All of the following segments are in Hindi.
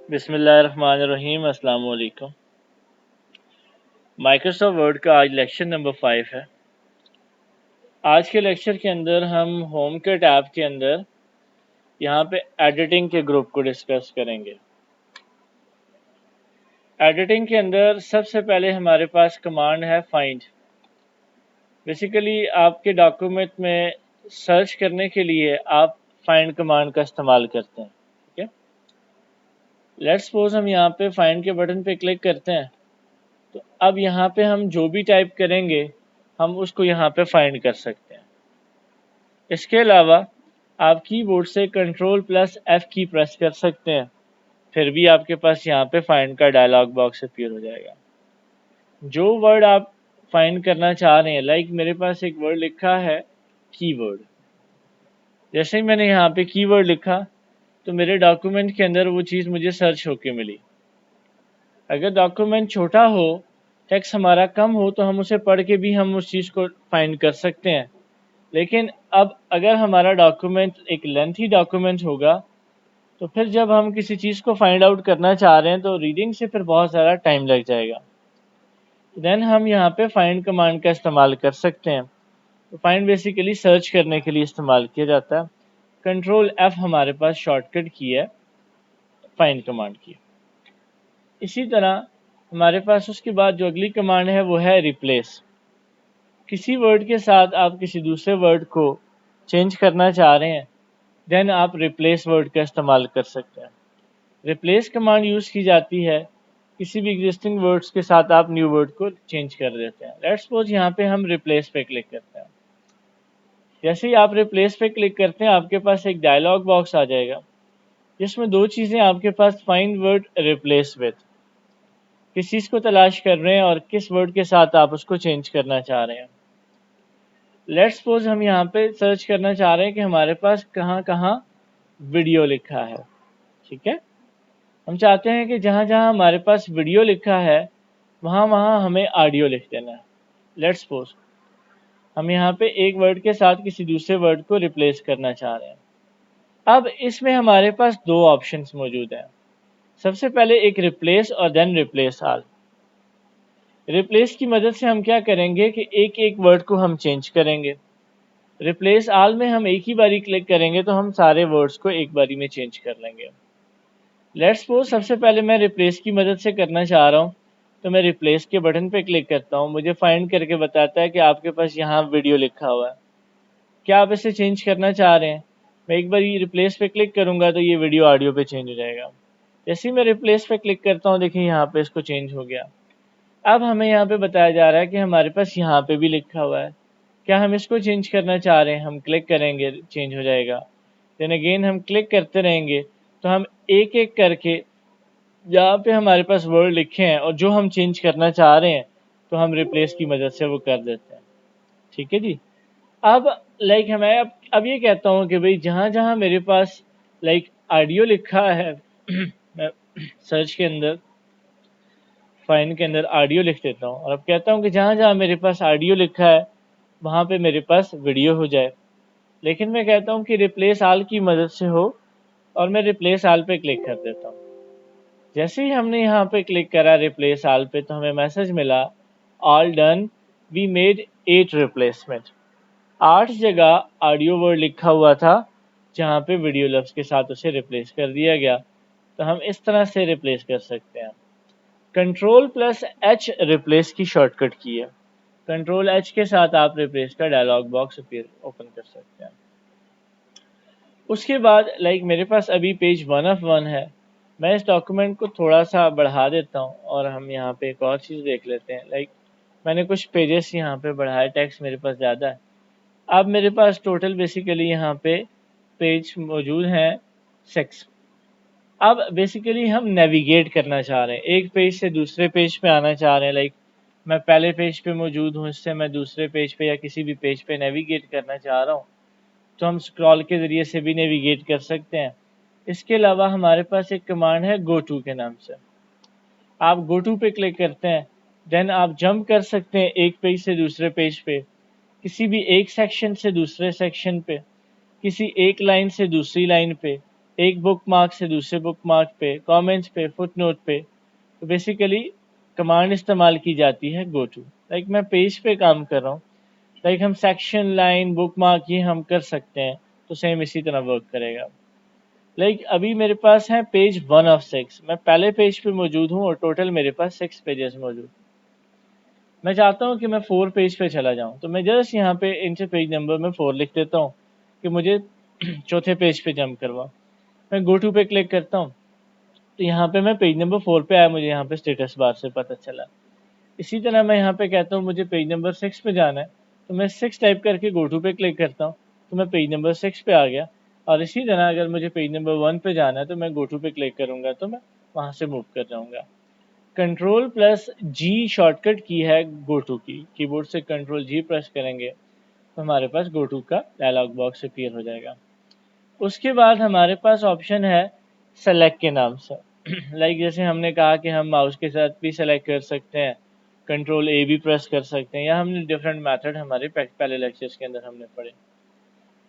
बिस्मिल्लाहिर्रहमानिर्रहीम। अस्सलाम वालेकुम। माइक्रोसॉफ्ट वर्ड का आज लेक्चर नंबर 5 है। आज के लेक्चर के अंदर हम होम के टैब के अंदर यहाँ पे एडिटिंग के ग्रुप को डिस्कस करेंगे। एडिटिंग के अंदर सबसे पहले हमारे पास कमांड है फाइंड। बेसिकली आपके डॉक्यूमेंट में सर्च करने के लिए आप फाइंड कमांड का इस्तेमाल करते हैं। ठीक है, लेट्स सपोज हम यहाँ पे फाइंड के बटन पे क्लिक करते हैं, तो अब यहाँ पे हम जो भी टाइप करेंगे हम उसको यहाँ पे फाइंड कर सकते हैं। इसके अलावा आप कीबोर्ड से Ctrl+F की प्रेस कर सकते हैं, फिर भी आपके पास यहाँ पे फाइंड का डायलॉग बॉक्स अपीयर हो जाएगा। जो वर्ड आप फाइंड करना चाह रहे हैं, लाइक मेरे पास एक वर्ड लिखा है कीवर्ड। जैसे ही मैंने यहाँ पे कीवर्ड लिखा तो मेरे डॉक्यूमेंट के अंदर वो चीज़ मुझे सर्च होके मिली। अगर डॉक्यूमेंट छोटा हो, टेक्स्ट हमारा कम हो, तो हम उसे पढ़ के भी हम उस चीज़ को फाइंड कर सकते हैं। लेकिन अब अगर हमारा डॉक्यूमेंट एक लेंथी डॉक्यूमेंट होगा, तो फिर जब हम किसी चीज़ को फाइंड आउट करना चाह रहे हैं तो रीडिंग से फिर बहुत ज़्यादा टाइम लग जाएगा। देन हम यहाँ पे फाइंड कमांड का इस्तेमाल कर सकते हैं। तो फाइंड बेसिकली सर्च करने के लिए इस्तेमाल किया जाता है। Ctrl+F हमारे पास शॉर्टकट की है फाइंड कमांड की। इसी तरह हमारे पास उसके बाद जो अगली कमांड है वो है रिप्लेस। किसी वर्ड के साथ आप किसी दूसरे वर्ड को चेंज करना चाह रहे हैं, देन आप रिप्लेस वर्ड का इस्तेमाल कर सकते हैं। रिप्लेस कमांड यूज़ की जाती है किसी भी एग्जिस्टिंग वर्ड्स के साथ आप न्यू वर्ड को चेंज कर देते हैं। लेट्स सपोज यहाँ पे हम रिप्लेस पे क्लिक करते हैं। जैसे ही आप रिप्लेस पे क्लिक करते हैं, आपके पास एक डायलॉग बॉक्स आ जाएगा जिसमें दो चीज़ें आपके पास, फाइंड वर्ड रिप्लेस विद, किस चीज़ को तलाश कर रहे हैं और किस वर्ड के साथ आप उसको चेंज करना चाह रहे हैं। लेट्स सपोज हम यहाँ पे सर्च करना चाह रहे हैं कि हमारे पास कहाँ कहाँ वीडियो लिखा है। ठीक है, हम चाहते हैं कि जहाँ जहाँ हमारे पास वीडियो लिखा है वहाँ वहाँ हमें ऑडियो लिख देना है। लेट्स सपोज हम यहाँ पे एक वर्ड के साथ किसी दूसरे वर्ड को रिप्लेस करना चाह रहे हैं। अब इसमें हमारे पास दो ऑप्शंस मौजूद हैं। सबसे पहले एक रिप्लेस और देन रिप्लेस ऑल। रिप्लेस की मदद से हम क्या करेंगे कि एक एक वर्ड को हम चेंज करेंगे। रिप्लेस ऑल में हम एक ही बारी क्लिक करेंगे तो हम सारे वर्ड्स को एक बारी में चेंज कर लेंगे। लेट्स सपोज सबसे पहले मैं रिप्लेस की मदद से करना चाह रहा हूँ, तो मैं रिप्लेस के बटन पे क्लिक करता हूँ। मुझे फाइंड करके बताता है कि आपके पास यहाँ वीडियो लिखा हुआ है, क्या आप इसे चेंज करना चाह रहे हैं। मैं एक बार ये रिप्लेस पे क्लिक करूँगा तो ये वीडियो ऑडियो पे चेंज हो जाएगा। जैसे ही मैं रिप्लेस पे क्लिक करता हूँ, देखिए यहाँ पे इसको चेंज हो गया। अब हमें यहाँ पे बताया जा रहा है कि हमारे पास यहाँ पे भी लिखा हुआ है, क्या हम इसको चेंज करना चाह रहे हैं। हम क्लिक करेंगे, चेंज हो जाएगा। देन अगेन हम क्लिक करते रहेंगे तो हम एक एक करके जहाँ पे हमारे पास वर्ड लिखे हैं और जो हम चेंज करना चाह रहे हैं, तो हम रिप्लेस की मदद से वो कर देते हैं। ठीक है जी। अब लाइक मैं अब ये कहता हूँ कि भाई जहाँ जहाँ मेरे पास लाइक ऑडियो लिखा है मैं सर्च के अंदर, फाइंड के अंदर ऑडियो लिख देता हूँ और अब कहता हूँ कि जहाँ जहाँ मेरे पास ऑडियो लिखा है वहाँ पे मेरे पास वीडियो हो जाए। लेकिन मैं कहता हूँ कि रिप्लेस ऑल की मदद से हो और मैं रिप्लेस ऑल पे क्लिक कर देता हूँ। जैसे ही हमने यहाँ पे क्लिक करा रिप्लेस ऑल पे, तो हमें मैसेज मिला all done, we made 8 replacement. 8 जगह ऑडियो वर्ड लिखा हुआ था जहाँ पे वीडियो लफ्ज़ के साथ उसे रिप्लेस कर दिया गया। तो हम इस तरह से रिप्लेस कर सकते हैं। Ctrl+H रिप्लेस की शॉर्टकट की है। Ctrl+H के साथ आप रिप्लेस का डायलॉग बॉक्स ओपन कर सकते हैं। उसके बाद लाइक मेरे पास अभी पेज 1 ऑफ 1 है। मैं इस डॉक्यूमेंट को थोड़ा सा बढ़ा देता हूँ और हम यहाँ पे एक और चीज़ देख लेते हैं। लाइक मैंने कुछ पेजेस यहाँ पे बढ़ाए, टेक्स्ट मेरे पास ज़्यादा है। अब मेरे पास टोटल बेसिकली यहाँ पे पेज मौजूद हैं 6। अब बेसिकली हम नेविगेट करना चाह रहे हैं, एक पेज से दूसरे पेज पे आना चाह रहे हैं। लाइक मैं पहले पेज पे मौजूद हूँ, इससे मैं दूसरे पेज पे या किसी भी पेज पे नेविगेट करना चाह रहा हूँ, तो हम स्क्रॉल के ज़रिए से भी नेविगेट कर सकते हैं। इसके अलावा हमारे पास एक कमांड है गो टू के नाम से। आप गो टू पे क्लिक करते हैं, देन आप जंप कर सकते हैं एक पेज से दूसरे पेज पे, किसी भी एक सेक्शन से दूसरे सेक्शन पे, किसी एक लाइन से दूसरी लाइन पे, एक बुक मार्क से दूसरे बुक मार्क पे, कमेंट्स पे, फुटनोट पे। तो बेसिकली कमांड इस्तेमाल की जाती है गो टू। लाइक मैं पेज पे काम कर रहा हूँ, लाइक हम सेक्शन, लाइन, बुक मार्क ये हम कर सकते हैं, तो सेम इसी तरह वर्क करेगा। लाइक अभी मेरे पास है पेज 1 of 6, मैं पहले पेज पे मौजूद हूँ और टोटल मेरे पास 6 पेजेस मौजूद। मैं चाहता हूँ कि मैं 4 पेज पे चला जाऊँ, तो मैं जस्ट यहाँ पे इंटर पेज नंबर में 4 लिख देता हूँ कि मुझे चौथे पेज पे जंप करवा। मैं गो टू पे क्लिक करता हूँ, तो यहाँ पे मैं पेज नंबर 4 पे आया, मुझे यहाँ पे स्टेटस बार से पता चला। इसी तरह मैं यहाँ पे कहता हूँ मुझे पेज नंबर 6 पे जाना है, तो मैं 6 टाइप करके गो टू पे क्लिक करता हूँ, तो मैं पेज नंबर 6 पे आ गया। और इसी तरह अगर मुझे पेज नंबर 1 पे जाना है, तो मैं गो टू पे क्लिक करूँगा, तो मैं वहाँ से मूव कर जाऊँगा। कंट्रोल प्लस जी शॉर्टकट की है गो टू की, कीबोर्ड से कंट्रोल जी प्रेस करेंगे तो हमारे पास गो टू का डायलॉग बॉक्स अपीयर हो जाएगा। उसके बाद हमारे पास ऑप्शन है सेलेक्ट के नाम से। लाइक जैसे हमने कहा कि हम माउस के साथ भी सेलेक्ट कर सकते हैं, कंट्रोल ए भी प्रेस कर सकते हैं, या हमने डिफरेंट मेथड हमारे पहले लेक्चर्स के अंदर हमने पढ़े।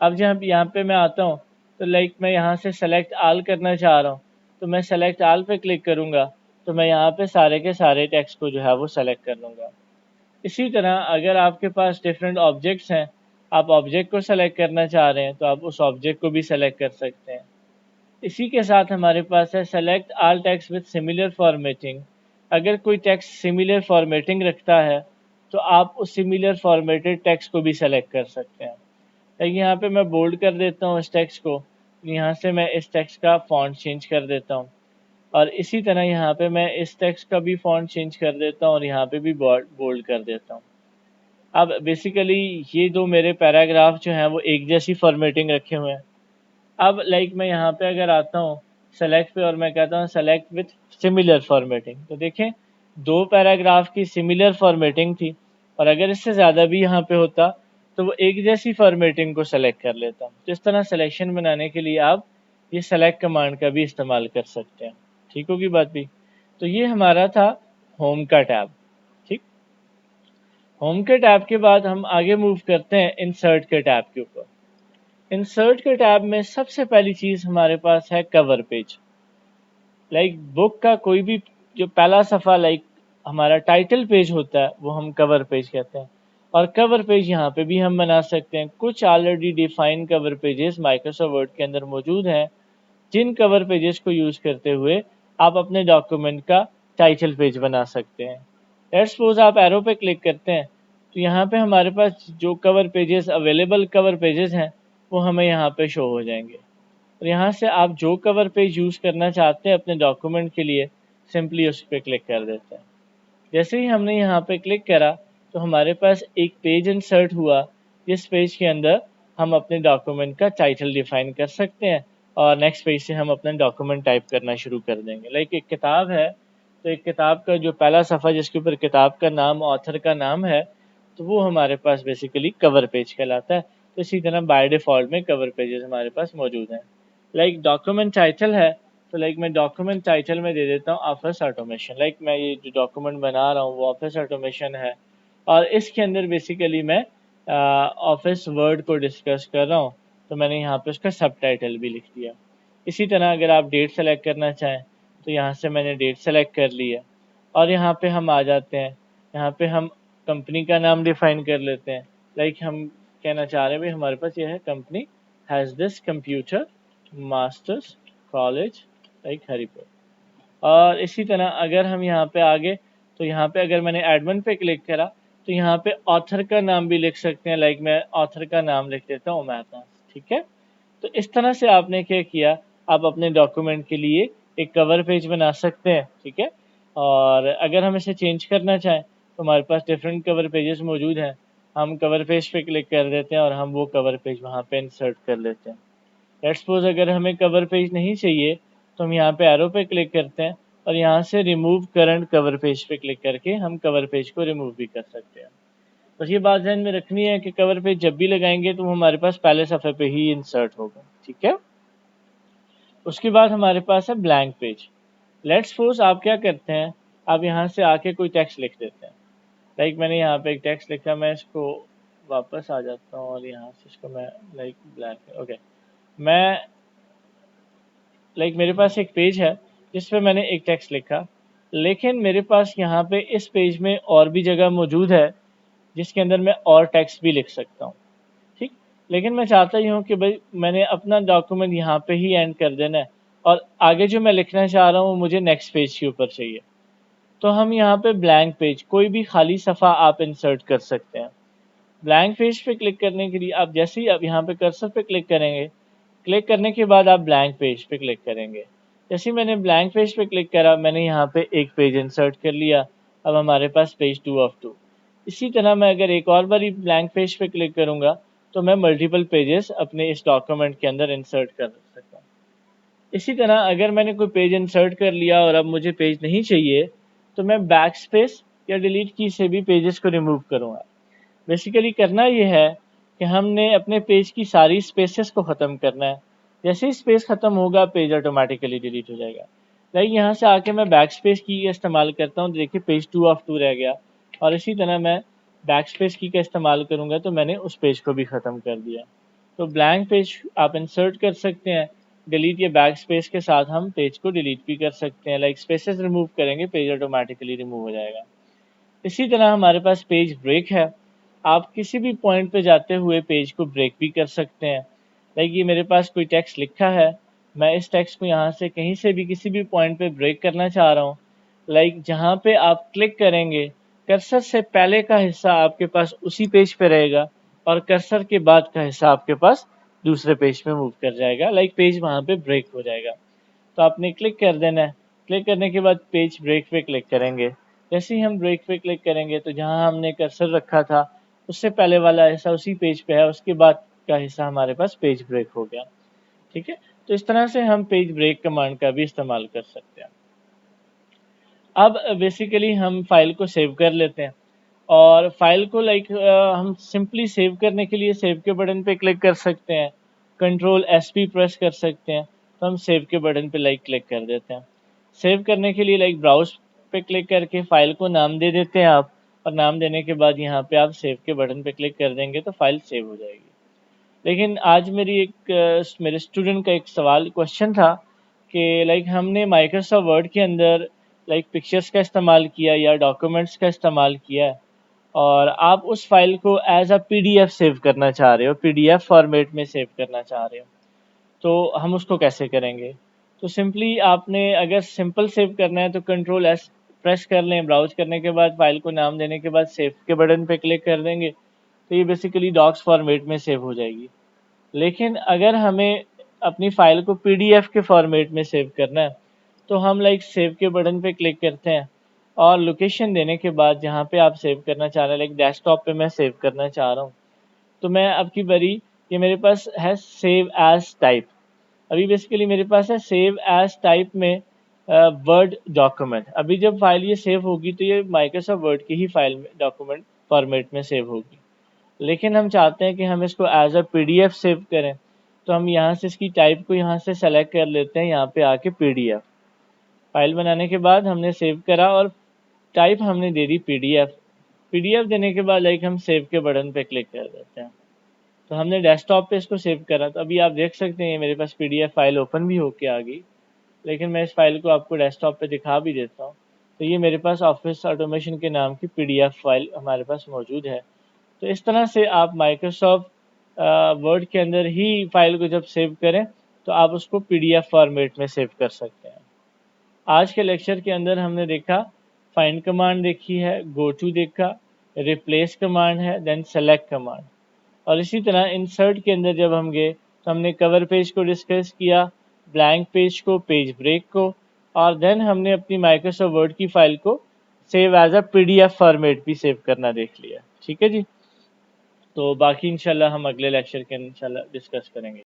अब जब यहाँ पे मैं आता हूँ, तो लाइक मैं यहाँ से सेलेक्ट आल करना चाह रहा हूँ, तो मैं सेलेक्ट आल पे क्लिक करूँगा, तो मैं यहाँ पे सारे के सारे टेक्स्ट को जो है वो सेलेक्ट कर लूँगा। इसी तरह अगर आपके पास डिफरेंट ऑब्जेक्ट्स हैं, आप ऑब्जेक्ट को सेलेक्ट करना चाह रहे हैं, तो आप उस ऑब्जेक्ट को भी सेलेक्ट कर सकते हैं। इसी के साथ हमारे पास है select all text with similar formatting. अगर कोई टेक्स्ट सिमिलर फॉर्मेटिंग रखता है, तो आप उस सिमिलर फॉर्मेटेड टेक्स्ट को भी सेलेक्ट कर सकते हैं। लाइक यहाँ पे मैं बोल्ड कर देता हूँ इस टेक्स्ट को, यहाँ से मैं इस टेक्स्ट का फॉन्ट चेंज कर देता हूँ, और इसी तरह यहाँ पे मैं इस टेक्स्ट का भी फॉन्ट चेंज कर देता हूँ और यहाँ पे भी बोल्ड कर देता हूँ। अब बेसिकली ये दो मेरे पैराग्राफ जो हैं वो एक जैसी फॉर्मेटिंग रखे हुए हैं। अब लाइक मैं यहाँ पे अगर आता हूँ सेलेक्ट पे और मैं कहता हूँ सेलेक्ट विथ सिमिलर फॉर्मेटिंग, तो देखें दो पैराग्राफ की सिमिलर फॉर्मेटिंग थी, और अगर इससे ज़्यादा भी यहाँ पे होता तो वो एक जैसी फॉर्मेटिंग को सेलेक्ट कर लेता। तो इस तरह सिलेक्शन बनाने के लिए आप ये सेलेक्ट कमांड का भी इस्तेमाल कर सकते हैं। ठीक होगी बात भी। तो ये हमारा था होम का टैब। ठीक, होम के टैब के बाद हम आगे मूव करते हैं इंसर्ट के टैब के ऊपर। इंसर्ट के टैब में सबसे पहली चीज़ हमारे पास है कवर पेज। लाइक बुक का कोई भी जो पहला सफ़ा लाइक हमारा टाइटल पेज होता है वो हम कवर पेज कहते हैं, और कवर पेज यहाँ पे भी हम बना सकते हैं। कुछ already defined cover pages Microsoft word के अंदर मौजूद हैं, जिन कवर पेजेस को यूज़ करते हुए आप अपने डॉक्यूमेंट का टाइटल पेज बना सकते हैं। लेट्स सपोज आप एरो पे क्लिक करते हैं, तो यहाँ पे हमारे पास जो cover pages available cover pages हैं वो हमें यहाँ पे शो हो जाएंगे, और यहाँ से आप जो कवर पेज यूज़ करना चाहते हैं अपने डॉक्यूमेंट के लिए सिंपली उस पर क्लिक कर देते हैं। जैसे ही हमने यहाँ पे क्लिक करा तो हमारे पास एक पेज इंसर्ट हुआ, जिस पेज के अंदर हम अपने डॉक्यूमेंट का टाइटल डिफाइन कर सकते हैं, और नेक्स्ट पेज से हम अपना डॉक्यूमेंट टाइप करना शुरू कर देंगे। लाइक एक किताब है, तो एक किताब का जो पहला सफ़ा जिसके ऊपर किताब का नाम, ऑथर का नाम है, तो वो हमारे पास बेसिकली कवर पेज कहलाता है। तो इसी तरह बाय डिफ़ॉल्ट में कवर पेजेस हमारे पास मौजूद हैं। लाइक डॉक्यूमेंट टाइटल है, तो लाइक मैं डॉक्यूमेंट टाइटल में दे देता हूँ ऑफिस ऑटोमेशन। लाइक मैं ये जो डॉक्यूमेंट बना रहा हूँ वो ऑफिस ऑटोमेशन है, और इसके अंदर बेसिकली मैं ऑफिस वर्ड को डिस्कस कर रहा हूँ, तो मैंने यहाँ पे उसका सब टाइटल भी लिख दिया। इसी तरह अगर आप डेट सेलेक्ट करना चाहें, तो यहाँ से मैंने डेट सेलेक्ट कर लिया, और यहाँ पे हम आ जाते हैं। यहाँ पे हम कंपनी का नाम डिफाइन कर लेते हैं। लाइक हम कहना चाह रहे हैं भाई हमारे पास ये है, company has this computer masters college like Haripur. और इसी तरह अगर हम यहाँ पे आगे, तो यहाँ पे अगर मैंने एडमिन पे क्लिक करा, तो यहाँ पे ऑथर का नाम भी लिख सकते हैं। लाइक मैं ऑथर का नाम लिख देता हूँ उमैर। ठीक है, तो इस तरह से आपने क्या किया, आप अपने डॉक्यूमेंट के लिए एक कवर पेज बना सकते हैं। ठीक है, और अगर हम इसे चेंज करना चाहें तो हमारे पास डिफरेंट कवर पेजेस मौजूद हैं। हम कवर पेज पे क्लिक कर देते हैं और हम वो कवर पेज वहाँ पे इंसर्ट कर लेते हैं। लेट्स सपोज अगर हमें कवर पेज नहीं चाहिए, तो हम यहाँ पे एरो पे क्लिक करते हैं, और यहाँ से रिमूव करंट कवर पेज पे क्लिक करके हम कवर पेज को रिमूव भी कर सकते हैं। बस ये बात ध्यान में रखनी है कि कवर पेज जब भी लगाएंगे तो वो हमारे पास पहले सफ़े पे ही इंसर्ट होगा। ठीक है, उसके बाद हमारे पास है ब्लैंक पेज। लेट्स सपोज आप क्या करते हैं, आप यहाँ से आके कोई टेक्स्ट लिख देते हैं। लाइक मैंने यहाँ पे एक टेक्स्ट लिखा, मैं इसको वापस आ जाता हूँ और यहाँ से इसको मैं लाइक ब्लैंक, ओके, मैं लाइक मेरे पास एक पेज है जिस पे मैंने एक टेक्स्ट लिखा, लेकिन मेरे पास यहाँ पे इस पेज में और भी जगह मौजूद है जिसके अंदर मैं और टेक्स्ट भी लिख सकता हूँ, ठीक। लेकिन मैं चाहता ही हूँ कि भाई मैंने अपना डॉक्यूमेंट यहाँ पे ही एंड कर देना है और आगे जो मैं लिखना चाह रहा हूँ मुझे नेक्स्ट पेज के ऊपर चाहिए। तो हम यहाँ पे ब्लैंक पेज, कोई भी खाली सफ़ा आप इंसर्ट कर सकते हैं। ब्लैंक पेज पे क्लिक करने के लिए आप जैसे ही आप यहाँ पे कर्सर पे क्लिक करेंगे, क्लिक करने के बाद आप ब्लैंक पेज पे क्लिक करेंगे। जैसे ही मैंने ब्लैंक पेज पे क्लिक करा, मैंने यहाँ पे एक पेज इंसर्ट कर लिया। अब हमारे पास पेज 2 ऑफ 2। इसी तरह मैं अगर एक और बारी ब्लैंक पेज पे क्लिक करूँगा तो मैं मल्टीपल पेजेस अपने इस डॉक्यूमेंट के अंदर इंसर्ट कर सकता हूँ। इसी तरह अगर मैंने कोई पेज इंसर्ट कर लिया और अब मुझे पेज नहीं चाहिए, तो मैं बैक स्पेस या डिलीट की से भी पेजेस को रिमूव करूँगा। बेसिकली करना ये है कि हमने अपने पेज की सारी स्पेसेस को ख़त्म करना है। जैसे ही स्पेस ख़त्म होगा पेज ऑटोमेटिकली डिलीट हो जाएगा। लाइक यहाँ से आके मैं बैक स्पेस की का इस्तेमाल करता हूँ, देखिए पेज 2 ऑफ 2 रह गया। और इसी तरह मैं बैक स्पेस की का इस्तेमाल करूँगा तो मैंने उस पेज को भी ख़त्म कर दिया। तो ब्लैंक पेज आप इंसर्ट कर सकते हैं, डिलीट या बैक स्पेस के साथ हम पेज को डिलीट भी कर सकते हैं। लाइक स्पेसेस रिमूव करेंगे पेज ऑटोमेटिकली रिमूव हो जाएगा। इसी तरह हमारे पास पेज ब्रेक है। आप किसी भी पॉइंट पे जाते हुए पेज को ब्रेक भी कर सकते हैं। लाइक ये मेरे पास कोई टेक्स्ट लिखा है, मैं इस टेक्स्ट को यहाँ से कहीं से भी किसी भी पॉइंट पे ब्रेक करना चाह रहा हूँ। लाइक जहाँ पे आप क्लिक करेंगे, कर्सर से पहले का हिस्सा आपके पास उसी पेज पे रहेगा और कर्सर के बाद का हिस्सा आपके पास दूसरे पेज पे मूव कर जाएगा। लाइक पेज वहाँ पे ब्रेक हो जाएगा। तो आपने क्लिक कर देना है। क्लिक करने के बाद पेज ब्रेक पे क्लिक करेंगे। जैसे ही हम ब्रेक पे क्लिक करेंगे तो जहाँ हमने कर्सर रखा था उससे पहले वाला हिस्सा उसी पेज पे है, उसके बाद का हिस्सा हमारे पास पेज ब्रेक हो गया, ठीक है। तो इस तरह से हम पेज ब्रेक कमांड का भी इस्तेमाल कर सकते हैं। अब बेसिकली हम फाइल को सेव कर लेते हैं और फाइल को हम सिंपली सेव करने के लिए सेव के बटन पे क्लिक कर सकते हैं, कंट्रोल एस पी प्रेस कर सकते हैं। तो हम सेव के बटन पे क्लिक कर देते हैं। सेव करने के लिए ब्राउज पे क्लिक करके फाइल को नाम दे देते हैं आप, और नाम देने के बाद यहाँ पे आप सेव के बटन पे क्लिक कर देंगे तो फाइल सेव हो जाएगी। लेकिन आज मेरे स्टूडेंट का एक सवाल क्वेश्चन था कि हमने माइक्रोसॉफ्ट वर्ड के अंदर पिक्चर्स का इस्तेमाल किया या डॉक्यूमेंट्स का इस्तेमाल किया है और आप उस फाइल को एज अ पीडीएफ सेव करना चाह रहे हो, पीडीएफ फॉर्मेट में सेव करना चाह रहे हो, तो हम उसको कैसे करेंगे। तो सिंपली आपने अगर सिंपल सेव करना है तो कंट्रोल एस प्रेस कर लें, ब्राउज करने के बाद फाइल को नाम देने के बाद सेव के बटन पे क्लिक कर देंगे तो ये बेसिकली डॉक्स फॉर्मेट में सेव हो जाएगी। लेकिन अगर हमें अपनी फाइल को पीडीएफ के फॉर्मेट में सेव करना है तो हम सेव के बटन पे क्लिक करते हैं और लोकेशन देने के बाद जहाँ पे आप सेव करना चाह रहे हैं, डेस्कटॉप पे मैं सेव करना चाह रहा हूँ, तो मैं अब की बारी ये मेरे पास है सेव एज टाइप। अभी बेसिकली मेरे पास है सेव एज टाइप में वर्ड डॉक्यूमेंट। अभी जब फाइल ये सेव होगी तो ये माइक्रोसॉफ्ट वर्ड की ही फाइल में डॉक्यूमेंट फॉर्मेट में सेव होगी। लेकिन हम चाहते हैं कि हम इसको एज अ पीडीएफ सेव करें, तो हम यहाँ से इसकी टाइप को यहाँ से सेलेक्ट कर लेते हैं, यहाँ पे आके पीडीएफ। फाइल बनाने के बाद हमने सेव करा और टाइप हमने दे दी पीडीएफ। पीडीएफ देने के बाद हम सेव के बटन पे क्लिक कर देते हैं। तो हमने डेस्कटॉप पे इसको सेव करा, तो अभी आप देख सकते हैं मेरे पास पीडीएफ फाइल ओपन भी होके आ गई। लेकिन मैं इस फाइल को आपको डेस्कटॉप पे दिखा भी देता हूँ। तो ये मेरे पास ऑफिस ऑटोमेशन के नाम की पीडीएफ फाइल हमारे पास मौजूद है। तो इस तरह से आप माइक्रोसॉफ्ट वर्ड के अंदर ही फाइल को जब सेव करें तो आप उसको पीडीएफ फॉर्मेट में सेव कर सकते हैं। आज के लेक्चर के अंदर हमने देखा फाइंड कमांड देखी है, गो टू देखा, रिप्लेस कमांड है, देन सेलेक्ट कमांड। और इसी तरह इंसर्ट के अंदर जब हम गए तो हमने कवर पेज को डिस्कस किया, ब्लैंक पेज को, पेज ब्रेक को, और देन हमने अपनी माइक्रोसॉफ्ट वर्ड की फाइल को save as a PDF format भी सेव करना देख लिया। ठीक है जी। तो बाकी इंशाल्लाह हम अगले लेक्चर के इंशाल्लाह डिस्कस करेंगे।